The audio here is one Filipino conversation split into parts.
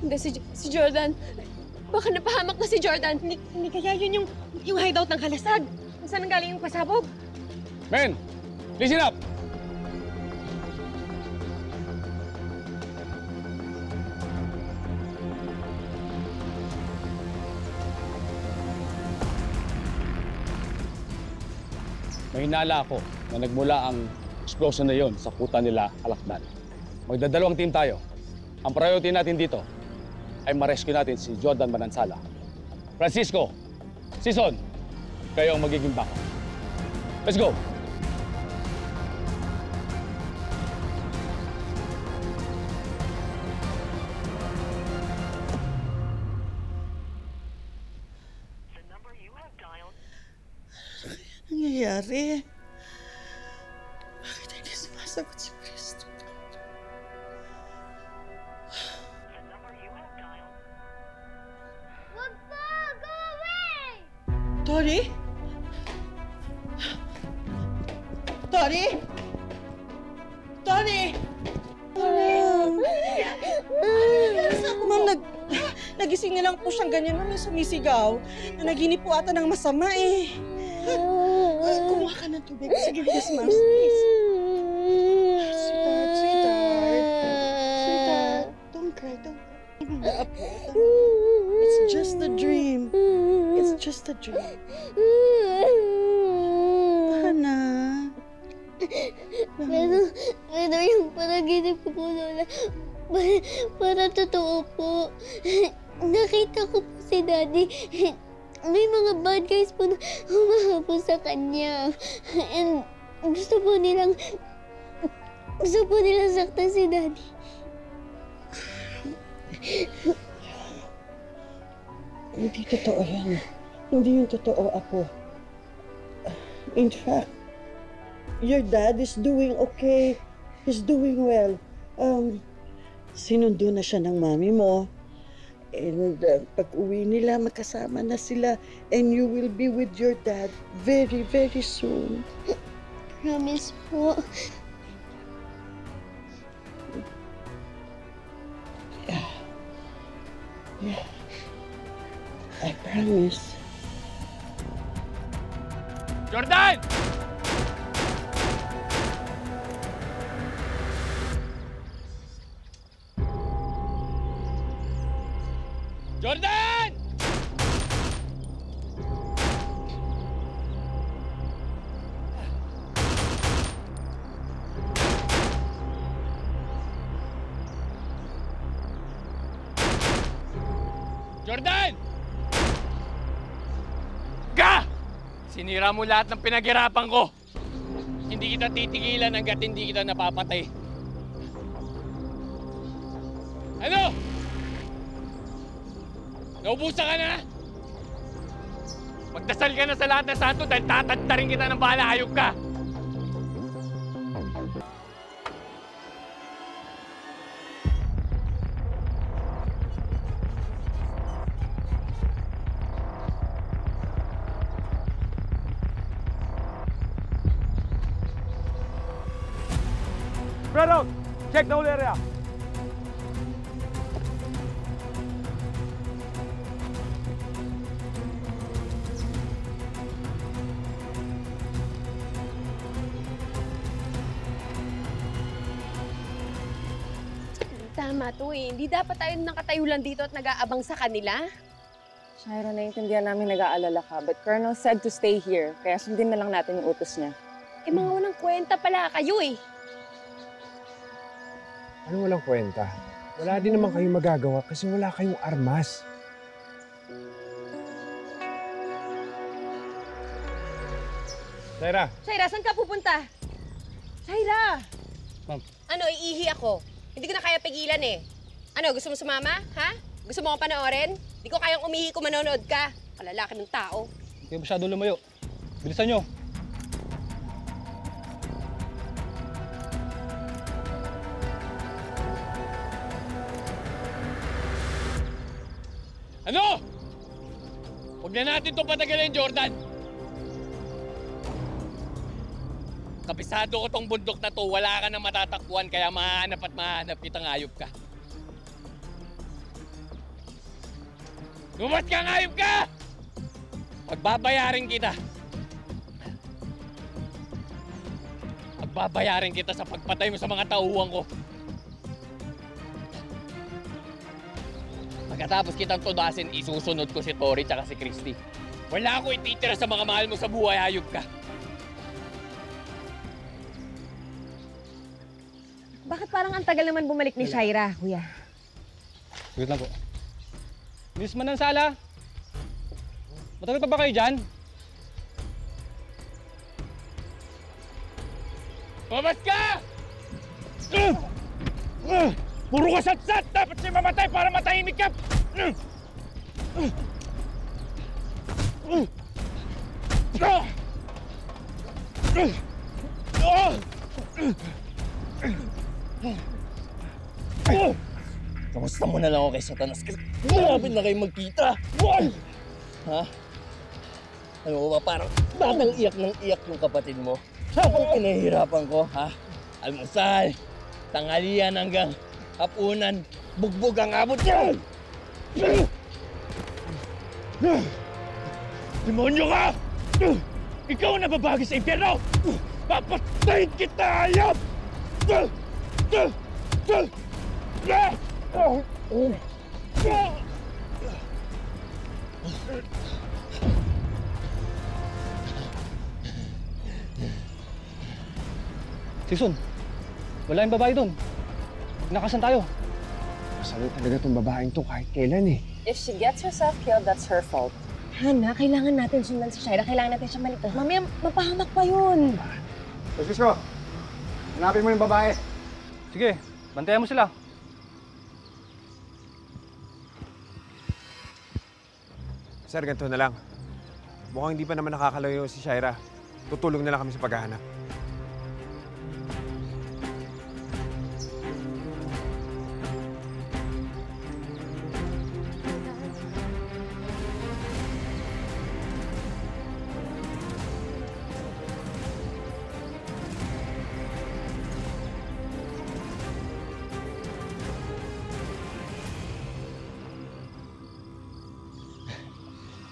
Hindi, si Jordan. Baka napahamak na si Jordan. Hindi kaya yun yung hideout ng kalasag. Saan galing yung pasabog? Men, listen up! May hinala ako na nagmula ang explosion na yon sa kuta nila Alakdan. Magdadalawang team tayo. Ang priority natin dito ay ma-rescue natin si Jordan Manansala. Francisco, Sison, kayo ang magiging backup. Let's go! Nangyayari? Bakit hindi sumasagot si Cristo? Wag po! Go away! Tori? Tori? Tori? Ma'am, nagising na lang po siyang ganyan. Ma'am, may sumisigaw. Nanaginip po ata ng masama eh. Kumuha ka ng tubig. Sige, yes, ma'am. Please. Sweetheart, sweetheart. Sweetheart, don't cry, don't cry. It's just a dream. It's just a dream. Hana. Pero yung panaginip ko po, Lola, para totoo po. Nakita ko po si Daddy. May mga bad guys po na humahabol sa kanya. And gusto po nilang saktan si Daddy. Hindi totoo yan. Hindi yung totoo ako. In fact, your dad is doing okay. He's doing well. Sinundo na siya ng mami mo. And pag-uwi nila, magkasama na sila. And you will be with your dad very, very soon. Promise po. Yeah. I promise. Jordan! Jordan! Jordan! Ga! Sinira mo lahat ng pinaghirapan ko. Hindi kita titigilan hanggat hindi kita napapatay. Ano? Naubusan ka na? Magdasal ka na sa lahat ng santo dahil tatantarin kita ng bahala, hayop ka! Spread out! Check the whole area! Tama to eh. Hindi dapat tayo nakatayo lang dito at nag-aabang sa kanila. Shaira, naiintindihan namin nag-aalala ka, but Colonel said to stay here, kaya sundin na lang natin yung utos niya. Eh mga walang kwenta pala kayo eh. Ano walang kwenta? Wala din naman kayong magagawa kasi wala kayong armas. Shaira! Shaira, saan ka pupunta? Shaira! Ma'am. Ano, iihi ako. Hindi ko na kaya pigilan eh. Ano, gusto mo sumama? Ha? Gusto mo akong panoorin? Hindi ko kayang umihi kung manonood ka. Kalalaki ng tao. Hindi kayo masyado lumayo. Bilisan nyo. Ano? Huwag na natin itong patagalin, Jordan. Kapisado ko tong bundok na to, wala ka na matatakbuhan, kaya mahanap at mahanap kitang hayop ka. Lumabas ka, ngayop ka! Pagbabayarin kita. Pagbabayarin kita sa pagpatay mo sa mga tauhan ko. Pagkatapos kitang tudasin, isusunod ko si Tori tsaka si Christy. Wala ako ititira sa mga mahal mo sa buhay, hayop ka. Bakit parang ang tagal naman bumalik ni Shaira, kuya? Wait lang po. Miss Manansala? Matagal pa ba kayo dyan? Lumabas ka! Puro ka sat-sat! Dapat siya mamatay para matahimik ka! Kamusta mo na lang ako kay Satanas kasi malapit na kayo magkita! Ha? Ano mo ba, parang batang iyak ng iyak yung kapatid mo? Habang pinahihirapan ko, ha? Almusal, tanghalian hanggang hapunan, bugbog ang abot niya! Demonyo ka! Ikaw ang nababagi sa impyerno! Papatayin kita, hayop! Sison, wala yung babae doon. Nakasan tayo. Masama talaga tong babaeng to kahit kailan eh. If she gets herself killed, that's her fault. Hana, kailangan natin sundan si Shaira. Kailangan natin siya maligtas. Mamaya, mapahamak pa yun. Francisco, hanapin mo yung babae. Sige, bantayan mo sila. Sir, ganito na lang. Mukhang hindi pa naman nakakalayo si Shaira. Tutulong na lang kami sa paghahanap.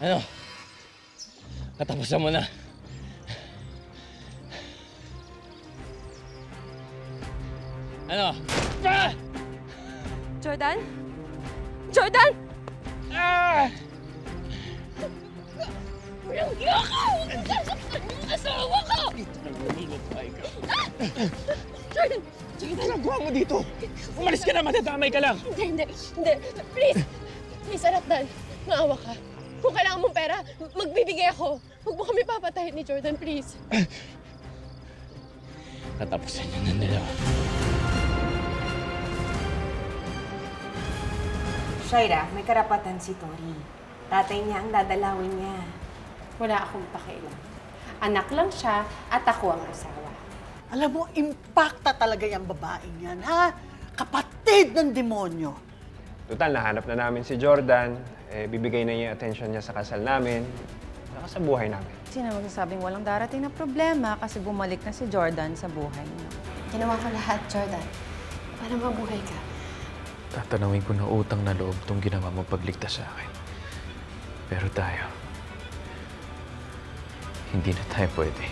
Ano? Katapusan mo na. Ano? Ah! Jordan? Jordan! Ah! Walang giya ka! Huwag kang sasaktan yung asawa ko! Jordan! Ano ginagawa mo dito? Umalis ka na, matadamay ka lang. Hindi. Please! Please, Arapdan. Maawa ka. Kung kailangan mong pera, magbibigay ako. Huwag mo kami papatayin ni Jordan, please. Katapusan niyo na nila. Shaira, may karapatan si Tori. Tatay niya ang dadalawin niya. Wala akong pakialam. Anak lang siya at ako ang asawa. Alam mo, impacta talaga yung babaeng yan, ha? Kapatid ng demonyo. Total, nahanap na namin si Jordan. Bibigay na niya yung attention niya sa kasal namin, saka sa buhay namin. Sino magsasabing walang darating na problema kasi bumalik na si Jordan sa buhay niyo? Ginawa ko lahat, Jordan. Para mabuhay ka. Tatanawin ko na utang na loob tong ginawa mo pagligtas sa akin. Pero tayo, hindi na tayo pwede.